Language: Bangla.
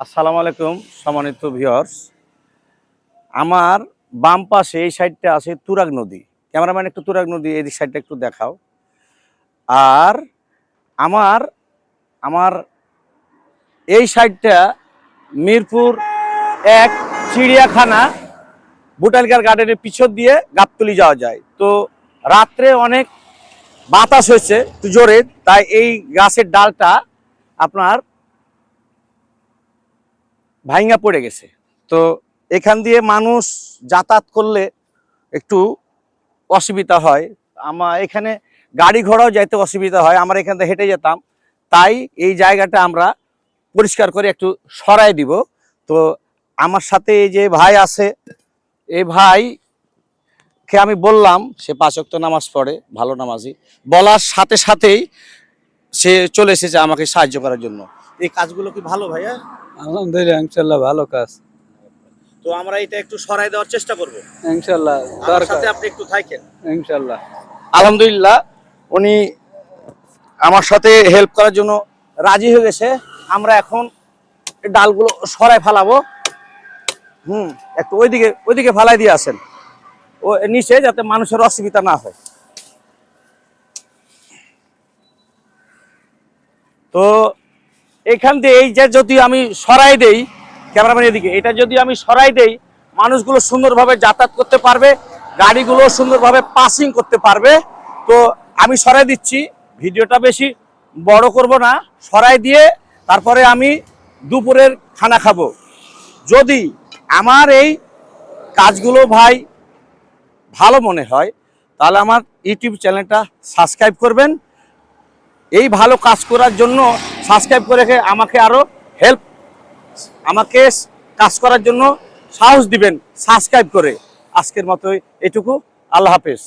আসসালামু আলাইকুম সম্মানিত ভিউয়ার্স। আমার বাম পাশে এই সাইডটা আছে তুরাগ নদী। ক্যামেরাম্যান একটু তুরাগ নদী এই সাইডটা একটু দেখাও। আর আমার আমার এই সাইডটা মিরপুর এক চিড়িয়াখানা, বোটানিক্যাল গার্ডেনের পিছন দিয়ে গাবতলী যাওয়া যায়। তো রাত্রে অনেক বাতাস হয়েছে একটু জোরে, তাই এই গাছের ডালটা আপনার ভাঙা পড়ে গেছে। তো এখান দিয়ে মানুষ যাতায়াত করলে একটু অসুবিধা হয়। আমার এখানে গাড়ি ঘোড়াও যাইতে অসুবিধা হয়, আমরা এখান থেকে হেঁটে যেতাম। তাই এই জায়গাটা আমরা পরিষ্কার করে একটু সরাই দিব। তো আমার সাথে এই যে ভাই আছে, এই ভাইকে আমি বললাম, সে 5 ওয়াক্ত নামাজ পড়ে, ভালো নামাজি। বলার সাথে সাথেই সে চলে এসেছে আমাকে সাহায্য করার জন্য। এই কাজগুলো কি ভালো ভাইয়া? আলহামদুলিল্লাহ, ইনশাল্লাহ ভালো কাজ। তো আমরা এটা একটু সরাই দেওয়ার চেষ্টা করব। ইনশাল্লাহ আমার দরকার। সাথে আপনি একটু থাকেন। ইনশাল্লাহ। আলহামদুলিল্লাহ, উনি আমার সাথে হেল্প করার জন্য রাজি হয়ে গেছে। আমরা এখন ডালগুলো সরাই ফেলাবো। একটু ওইদিকে ফালাই দিয়ে আসেন, ও নিচে, যাতে মানুষের অসুবিধা না হয়। তো এখান দিয়ে এই যে যদি আমি সরাই দেই, ক্যামেরাম্যান এদিকে, এটা যদি আমি সরাই দেই, মানুষগুলো সুন্দরভাবে যাতায়াত করতে পারবে, গাড়িগুলো সুন্দরভাবে পাসিং করতে পারবে। তো আমি সরাই দিচ্ছি, ভিডিওটা বেশি বড় করব না, সরাই দিয়ে তারপরে আমি দুপুরের খানা খাবো। যদি আমার এই কাজগুলো ভাই ভালো মনে হয়, তাহলে আমার ইউটিউব চ্যানেলটা সাবস্ক্রাইব করবেন। এই ভালো কাজ করার জন্য সাবস্ক্রাইব করে আমাকে আরো আমাকে কাজ করার জন্য সাহস দিবেন সাবস্ক্রাইব করে। আজকের মতো এটুকু, আল্লাহ হাফেজ।